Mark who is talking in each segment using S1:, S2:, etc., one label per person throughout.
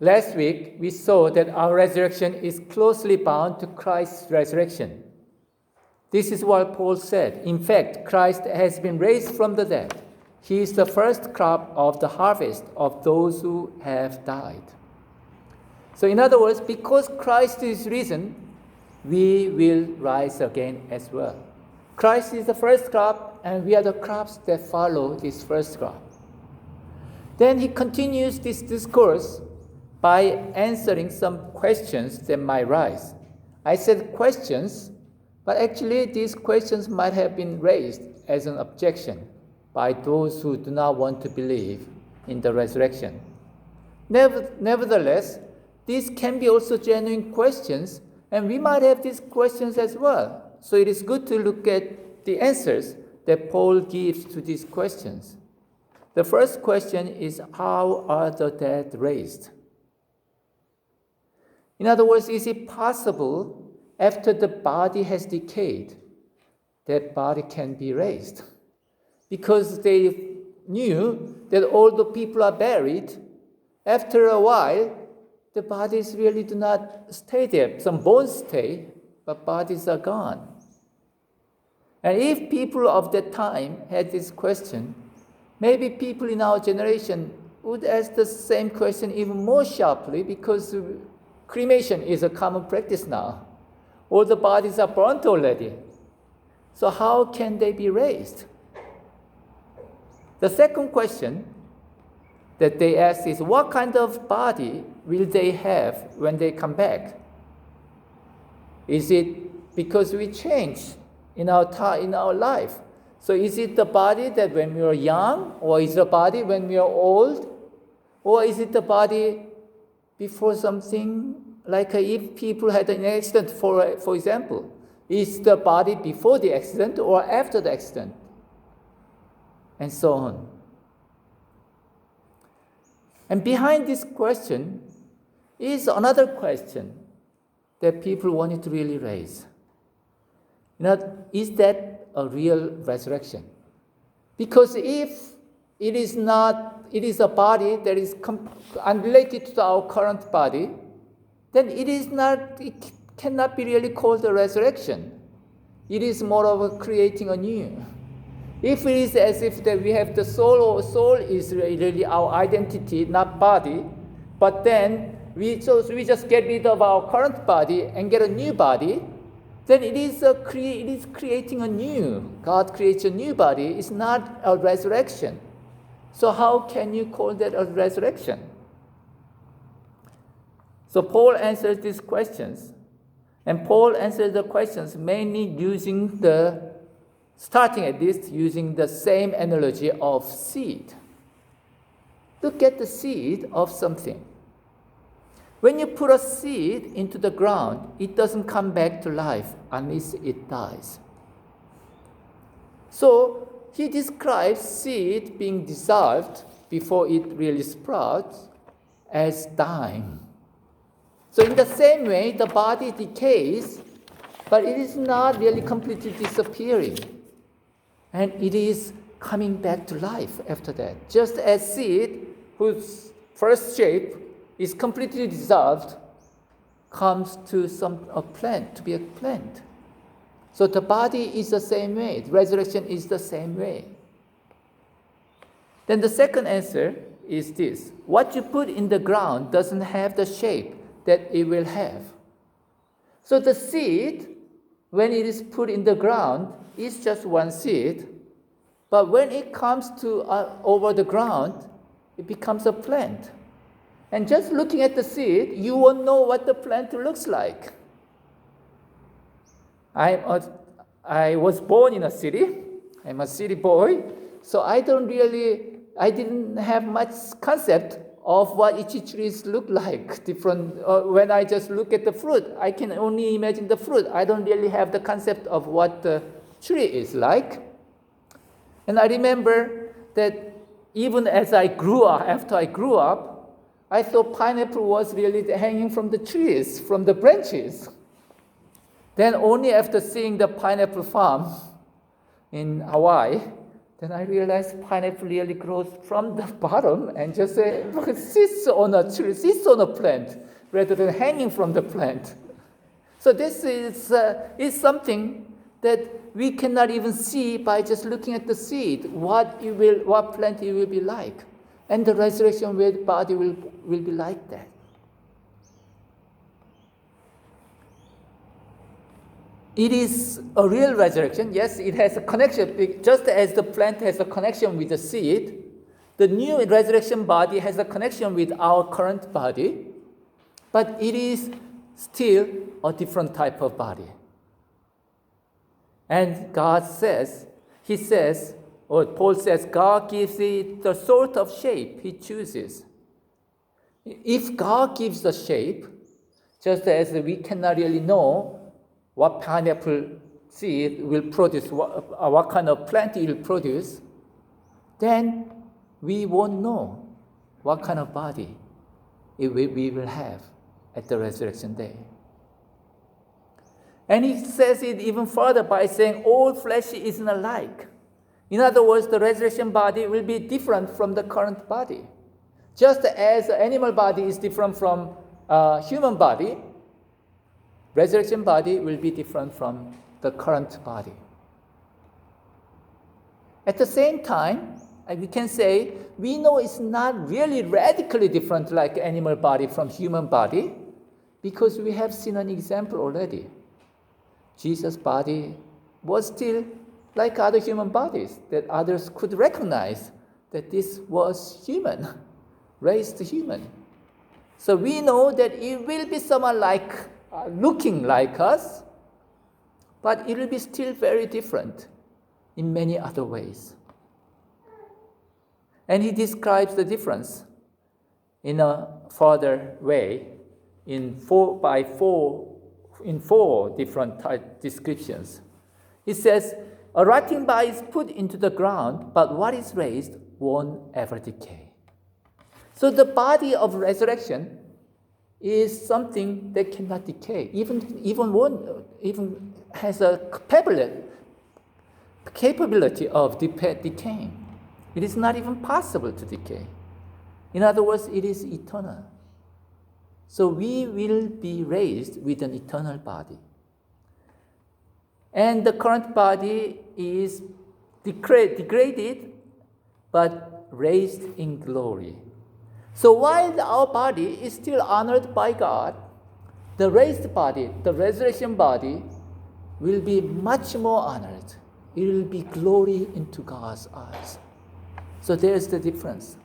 S1: Last week, we saw that our resurrection is closely bound to Christ's resurrection. This is what Paul said. In fact, Christ has been raised from the dead. He is the first crop of the harvest of those who have died. So in other words, because Christ is risen, we will rise again as well. Christ is the first crop, and we are the crops that follow this first crop. Then he continues this discourse by answering some questions that might rise. I said questions, but actually these questions might have been raised as an objection by those who do not want to believe in the resurrection. Nevertheless, these can be also genuine questions, and we might have these questions as well. So it is good to look at the answers that Paul gives to these questions. The first question is, how are the dead raised? In other words, is it possible after the body has decayed, that body can be raised? Because they knew that although people are buried, after a while, the bodies really do not stay there. Some bones stay, but bodies are gone. And if people of that time had this question, maybe people in our generation would ask the same question even more sharply, because cremation is a common practice now. All the bodies are burnt already. So how can they be raised? The second question that they ask is, what kind of body will they have when they come back? Is it because we change in our life? So is it the body that when we are young, or is it the body when we are old? Or is it the body before something, like if people had an accident, for example, is the body before the accident or after the accident? And so on. And behind this question is another question that people wanted to really raise. Is that a real resurrection? Because if it is not, it is a body that is unrelated to our current body, then it cannot be really called a resurrection. It is more of a creating anew. If it is as if that we have the soul, or soul is really our identity, not body, but then we just get rid of our current body and get a new body, then it is creating a new. God creates a new body. It's not a resurrection. So how can you call that a resurrection? So Paul answers these questions. And Paul answers the questions mainly starting at least using the same analogy of seed. Look at the seed of something. When you put a seed into the ground, it doesn't come back to life unless it dies. So he describes seed being dissolved before it really sprouts as dying. So in the same way, the body decays, but it is not really completely disappearing. And it is coming back to life after that. Just as seed, whose first shape is completely dissolved, comes to a plant, to be a plant. So the body is the same way. The resurrection is the same way. Then the second answer is this. What you put in the ground doesn't have the shape that it will have. So the seed, when it is put in the ground, is just one seed. But when it comes to over the ground, it becomes a plant. And just looking at the seed, you won't know what the plant looks like. I was born in a city. I'm a city boy. So I didn't have much concept of what each trees look like. When I just look at the fruit, I can only imagine the fruit. I don't really have the concept of what the tree is like. And I remember that even after I grew up, I thought pineapple was really hanging from the trees, from the branches. Then only after seeing the pineapple farm in Hawaii, Then I realized pineapple really grows from the bottom and just sits on a tree, sits on a plant, rather than hanging from the plant. So this is something that we cannot even see by just looking at the seed, what plant it will be like. And the resurrection body will be like that. It is a real resurrection. Yes, it has a connection. Just as the plant has a connection with the seed, the new resurrection body has a connection with our current body, but it is still a different type of body. And Paul says, God gives it the sort of shape He chooses. If God gives the shape, just as we cannot really know what pineapple seed will produce, what kind of plant it will produce, then we won't know what kind of body we will have at the resurrection day. And he says it even further by saying all flesh isn't alike. In other words, the resurrection body will be different from the current body. Just as the animal body is different from human body, resurrection body will be different from the current body. At the same time, we can say we know it's not really radically different like animal body from human body because we have seen an example already. Jesus' body was still like other human bodies that others could recognize that this was human, raised human. So we know that it will be someone like looking like us, but it will be still very different in many other ways. And he describes the difference in a further way in four different type descriptions. He says, a rotting body is put into the ground, but what is raised won't ever decay. So the body of resurrection is something that cannot decay, even has a capability of decaying. It is not even possible to decay. In other words, it is eternal. So we will be raised with an eternal body. And the current body is degraded, but raised in glory. So while our body is still honored by God, the raised body, the resurrection body, will be much more honored. It will be glory into God's eyes. So there's the difference.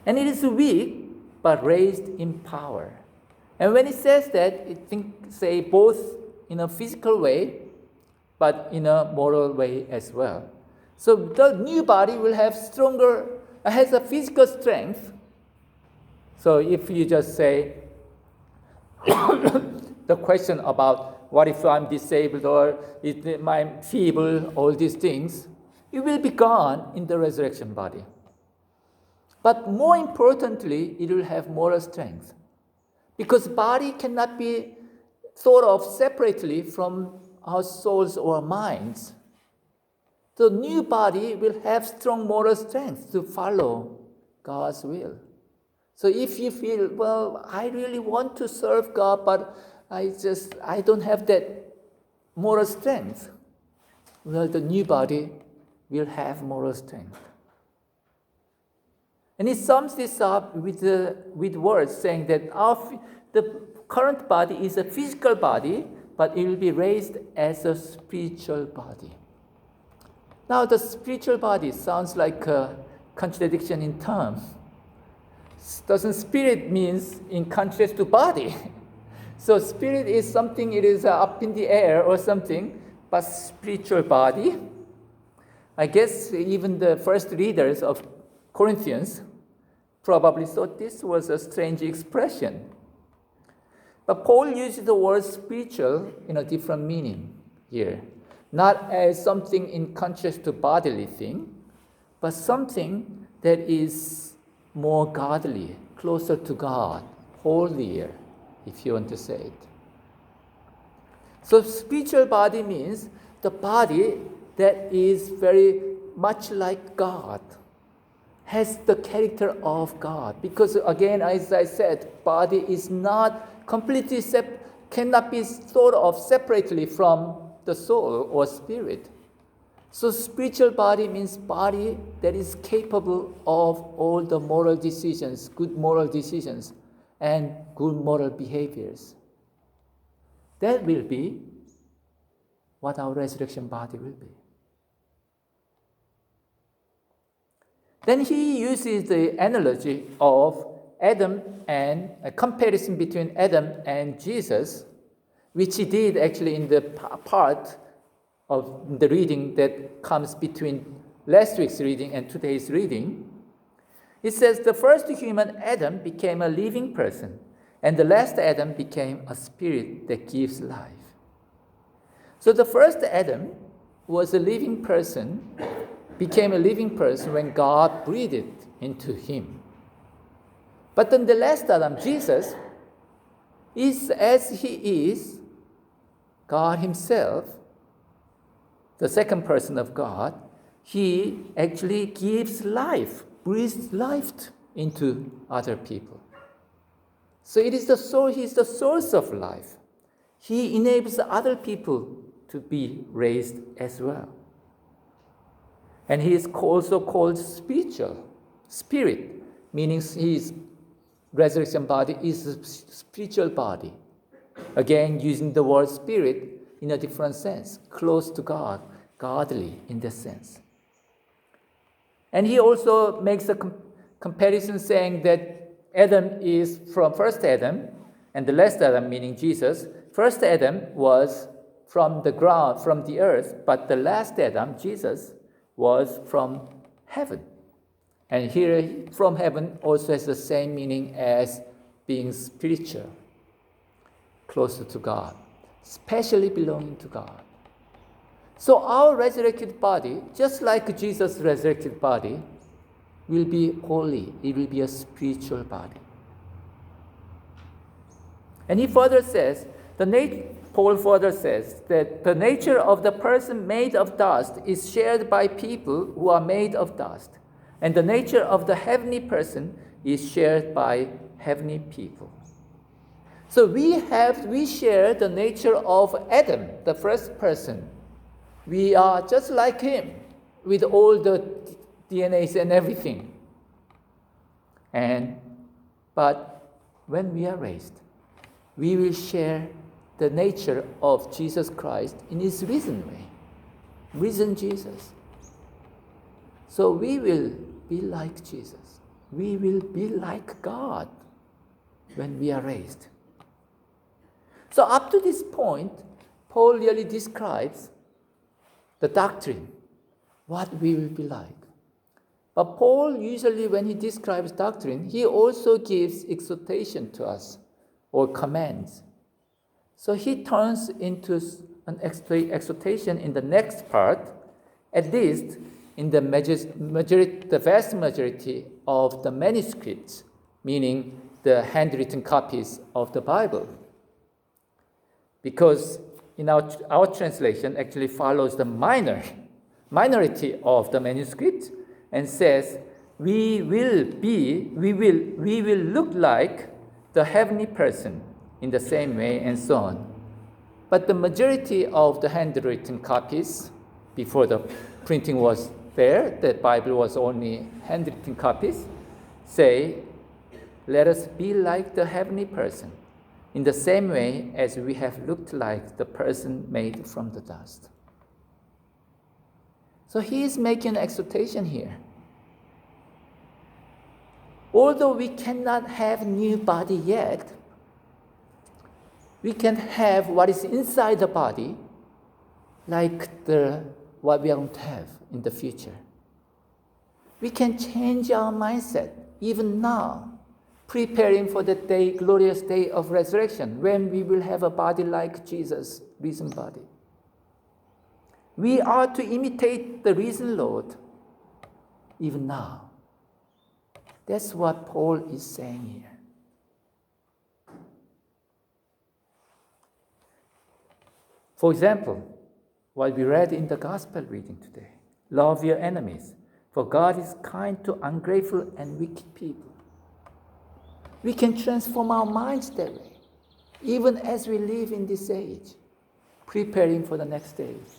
S1: And it is weak, but raised in power. And when it says that, it say both in a physical way, but in a moral way as well. So the new body will have has a physical strength. So if you just say the question about what if I'm disabled or I'm feeble, all these things, it will be gone in the resurrection body. But more importantly, it will have moral strength. Because body cannot be thought of separately from our souls or minds. The new body will have strong moral strength to follow God's will. So if you feel, well, I really want to serve God, but I don't have that moral strength. Well, the new body will have moral strength. And he sums this up with words saying that the current body is a physical body, but it will be raised as a spiritual body. Now, the spiritual body sounds like a contradiction in terms. Doesn't spirit means in contrast to body? So spirit is something, it is up in the air or something, but spiritual body. I guess even the first readers of Corinthians probably thought this was a strange expression. But Paul uses the word spiritual in a different meaning here. Not as something in contrast to bodily thing, but something that is more godly, closer to God, holier, if you want to say it. So spiritual body means the body that is very much like God, has the character of God. Because again, as I said, body is not completely cannot be thought of separately from the soul or spirit. So spiritual body means body that is capable of all the moral decisions, good moral decisions, and good moral behaviors. That will be what our resurrection body will be. Then he uses the analogy of Adam and a comparison between Adam and Jesus, which he did actually in the part of the reading that comes between last week's reading and today's reading. It says the first human Adam became a living person, and the last Adam became a spirit that gives life. So the first Adam was a living person, became a living person when God breathed into him. But then the last Adam, Jesus, is as he is, God himself, the second person of God. He actually gives life, breathes life into other people. So it is the soul, he is the source of life. He enables other people to be raised as well. And he is also called spiritual, spirit, meaning his resurrection body is a spiritual body. Again, using the word spirit in a different sense, close to God, godly in that sense. And he also makes a comparison saying that Adam is from first Adam, and the last Adam, meaning Jesus. First Adam was from the ground, from the earth, but the last Adam, Jesus, was from heaven. And here, from heaven also has the same meaning as being spiritual, closer to God, especially belonging to God. So our resurrected body, just like Jesus' resurrected body, will be holy. It will be a spiritual body. And he further says, Paul further says that the nature of the person made of dust is shared by people who are made of dust. And the nature of the heavenly person is shared by heavenly people. So we share the nature of Adam, the first person. We are just like him with all the DNAs and everything. But when we are raised, we will share the nature of Jesus Christ in his risen way, risen Jesus. So we will be like Jesus. We will be like God when we are raised. So up to this point, Paul really describes the doctrine, what we will be like. But Paul usually, when he describes doctrine, he also gives exhortation to us or commands. So he turns into an exhortation in the next part, at least in the vast majority of the manuscripts, meaning the handwritten copies of the Bible. Because in our translation actually follows the minority of the manuscript and says, we will look like the heavenly person in the same way, and so on. But the majority of the handwritten copies, before the printing was there, the Bible was only handwritten copies, say, let us be like the heavenly person, in the same way as we have looked like the person made from the dust. So he is making an exhortation here. Although we cannot have new body yet, we can have what is inside the body, like what we are going to have in the future. We can change our mindset even now, preparing for the day, glorious day of resurrection, when we will have a body like Jesus' risen body. We are to imitate the risen Lord even now. That's what Paul is saying here. For example, what we read in the gospel reading today, Love your enemies, for God is kind to ungrateful and wicked people. We can transform our minds that way, even as we live in this age, preparing for the next age.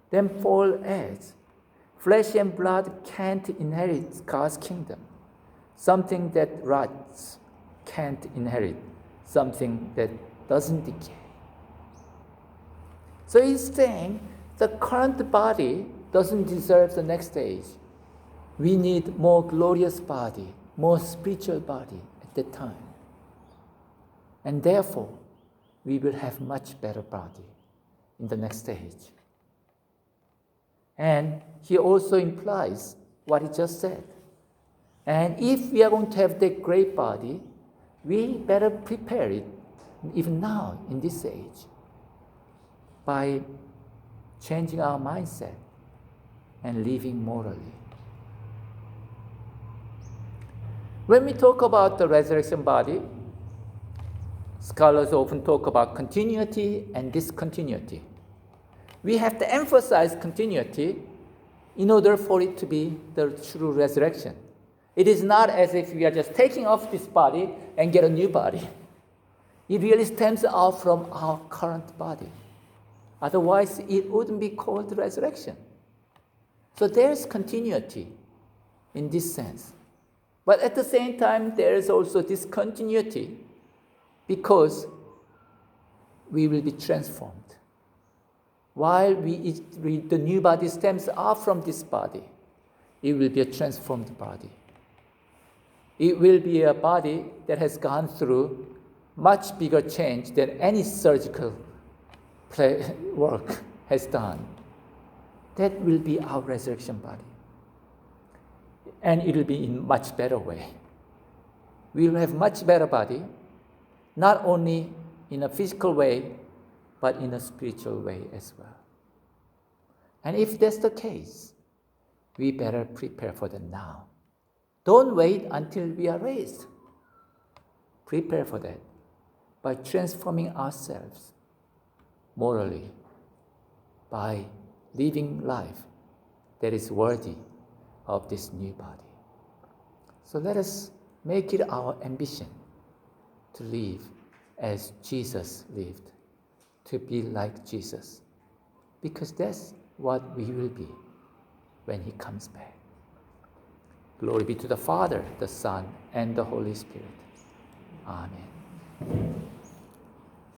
S1: Then Paul adds, flesh and blood can't inherit God's kingdom. Something that rots can't inherit something that doesn't decay. So he's saying the current body doesn't deserve the next stage. We need more glorious body, more spiritual body at that time. And therefore, we will have much better body in the next stage. And he also implies what he just said. And if we are going to have that great body, we better prepare it even now in this age by changing our mindset and living morally. When we talk about the resurrection body, scholars often talk about continuity and discontinuity. We have to emphasize continuity in order for it to be the true resurrection. It is not as if we are just taking off this body and get a new body. It really stems out from our current body. Otherwise, it wouldn't be called resurrection. So there's continuity in this sense. But at the same time, there is also discontinuity because we will be transformed. While the new body stems out from this body, it will be a transformed body. It will be a body that has gone through much bigger change than any surgical work has done. That will be our resurrection body. And it will be in much better way. We will have much better body, not only in a physical way, but in a spiritual way as well. And if that's the case, we better prepare for that now. Don't wait until we are raised. Prepare for that by transforming ourselves morally, by living life that is worthy of this new body. So let us make it our ambition to live as Jesus lived, to be like Jesus, because that's what we will be when he comes back. Glory be to the Father, the Son, and the Holy Spirit. Amen.